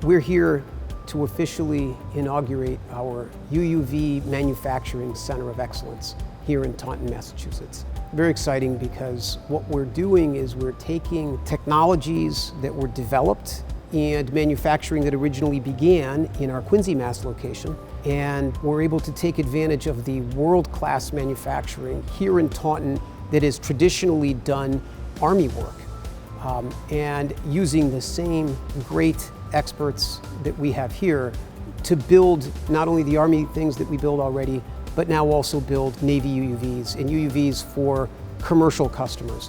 We're here to officially inaugurate our UUV Manufacturing Center of Excellence here in Taunton, Massachusetts. Very exciting because what we're doing is we're taking technologies that were developed and manufacturing that originally began in our Quincy, Mass location, and we're able to take advantage of the world-class manufacturing here in Taunton that has traditionally done Army work, and using the same great experts that we have here to build not only the Army things that we build already, but now also build Navy UUVs and UUVs for commercial customers.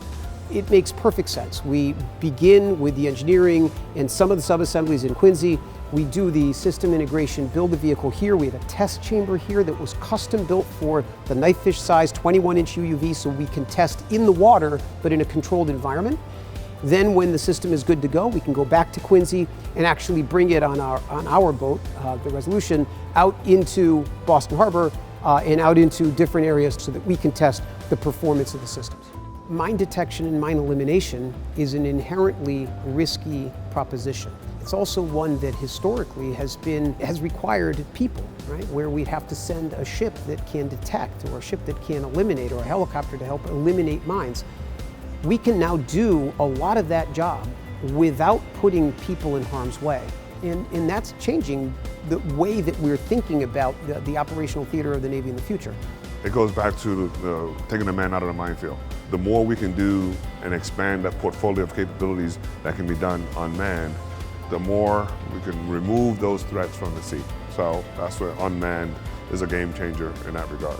It makes perfect sense. We begin with the engineering and some of the sub-assemblies in Quincy. We do the system integration, build the vehicle here. We have a test chamber here that was custom built for the Knifefish size 21-inch UUV so we can test in the water, but in a controlled environment. Then when the system is good to go, we can go back to Quincy and actually bring it on our boat, the Resolution, out into Boston Harbor and out into different areas so that we can test the performance of the systems. Mine detection and mine elimination is an inherently risky proposition. It's also one that historically has required people, right? Where we'd have to send a ship that can detect, or a ship that can eliminate, or a helicopter to help eliminate mines. We can now do a lot of that job without putting people in harm's way. And that's changing the way that we're thinking about the operational theater of the Navy in the future. It goes back to taking the man out of the minefield. The more we can do and expand that portfolio of capabilities that can be done unmanned, the more we can remove those threats from the sea. So that's where unmanned is a game changer in that regard.